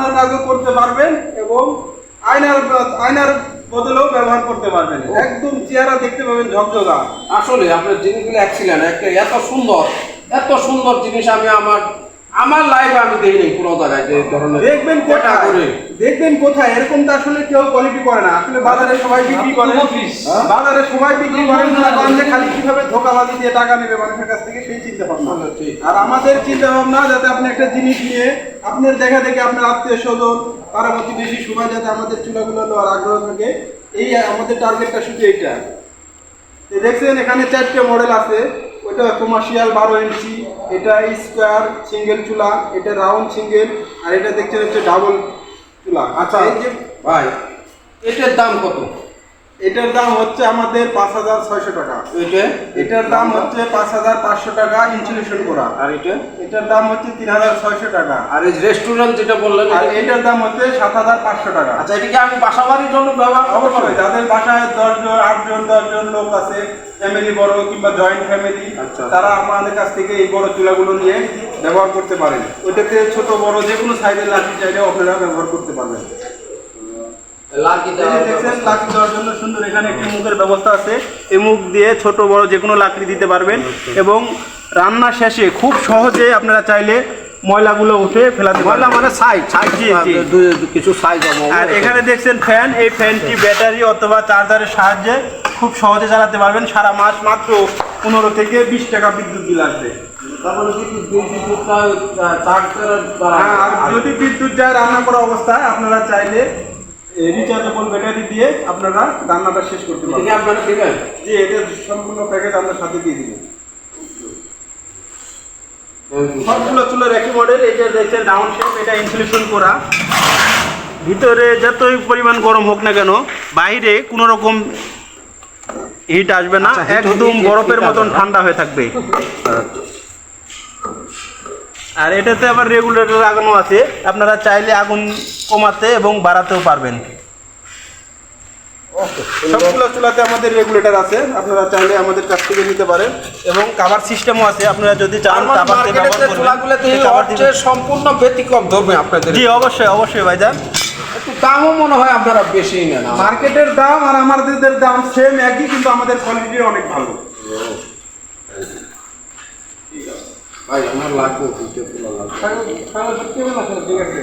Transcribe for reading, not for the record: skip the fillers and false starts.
রান্নার কাজও করতে পারবেন এবং আয়নার বদলেও ব্যবহার করতে পারবেন। একদম চেহারা দেখতে পাবেন ঝকঝকা। আসলে আপনার জিনিসগুলো এক্সিলেন্ট, একটা এত সুন্দর জিনিস আমি আমার লাইফে আমি দেখিনি কোনো জায়গায় যে ধরনের। দেখবেন কোথায় এরকমটা আসলে কেউ কোয়ালিটি করে না। আসলে বাজারে সবাই বিক্রি করে, যে খালি কিভাবে ধোঁকাবাজি দিয়ে টাকা নেবে মানুষের কাছ থেকে সেই চিন্তা ভাবনা। আর আমাদের চিন্তা ভাবনা যাতে আপনি একটা জিনিস নিয়ে আপনার দেখা দেখে আপনার আত্মীয় স্বজন পাড়া প্রতিবেশী সবাই যাতে আমাদের চুলাগুলো নেওয়ার আগ্রহ থাকে, এই আমাদের টার্গেটটা শুধু এইটা। দেখছেন এখানে 4টে মডেল আছে। ওটা কমার্শিয়াল 12 ইঞ্চি, এটা স্কোয়ার সিঙ্গেল চুলা, এটা রাউন্ড সিঙ্গেল, আর এটা দেখছেন হচ্ছে ডাবল চুলা। আচ্ছা ভাই, এটার দাম কত? এটার দাম হচ্ছে আমাদের 5,600 টাকা। এটার দাম হচ্ছে 5,500 টাকা ইনসুলেশন করা। আর এটার দাম হচ্ছে 3,600 টাকা। আর এই রেস্টুরেন্ট যেটা বললেন, আর এটার দাম হচ্ছে 7,500 টাকা। আচ্ছা, এটা কি আমি বাসা বাড়ির জন্য ব্যবহার? অবশ্যই, যাদের বাসায় 10 জন 8 জন 10 জন লোক আছে, ফ্যামিলি বড় কিংবা জয়েন্ট ফ্যামিলি, তারা আমাদের কাছ থেকে এই বড় চুলাগুলো নিয়ে ব্যবহার করতে পারেন। ওইটাতে ছোট বড় যে কোনো সাইজের লাঠি চাইলেও আপনারা ব্যবহার করতে পারবেন। লাঠি দেওয়ার জন্য সুন্দর এখানে একটি মুখের ব্যবস্থা আছে। এই মুখ দিয়ে ছোট বড় যে কোনো লাকড়ি দিতে পারবেন এবং রান্না শেষে খুব সহজে আপনারা চাইলে ময়লাগুলো উঠে ফেলাতে পারবেন। ময়লা মানে সাইজ কিছু সাইজ। আর এখানে দেখছেন ফ্যান, এই ফ্যানটি ব্যাটারি অথবা চার্জারের সাহায্যে খুব সহজে চালাতে পারবেন। সারা মাস মাত্র 15 থেকে 20 টাকা বিদ্যুৎ বিল আসবে। তারপরে যদি বিদ্যুৎ যায় রান্না করা অবস্থায় আপনারা চাইলে রিচার্জেবল ব্যাটারি দিয়ে আপনারা রান্নাটা শেষ করতে পারবেন। আপনারা দিবেন? জি, এটা সম্পূর্ণ প্যাকেট আমরা সাথে দিয়ে দিব। সবগুলো চুলার একই মডেল। এটা দেখছেন রাউন্ড শেপ, এটা ইনসুলেশন করা। ভিতরে যতই পরিমাণ গরম হোক না কেন বাইরে কোনো রকম হিট আসবে না, একদম বরফের মতন ঠান্ডা হয়ে থাকবে। আর এটাতে আবার রেগুলেটর লাগানো আছে, আপনারা চাইলে আগুন কমাতে এবং বাড়াতেও পারবেন। সবগুলো চুলাতে আমাদের রেগুলেটর আছে, আপনারা চাইলে আমাদের কাছ থেকে নিতে পারেন এবং কভার সিস্টেমও আছে। আপনারা যদি চান সম্পূর্ণ ব্যতিক্রম ধরবে আপনাদের। জি অবশ্যই ভাইজান। একটু দামও মনে হয় আপনারা বেশি নেন। মার্কেটের দাম আর আমাদের দাম সেম একই, কিন্তু আমাদের কোয়ালিটি অনেক ভালো। ভাই আমার লাগবে, ঠিক আছে।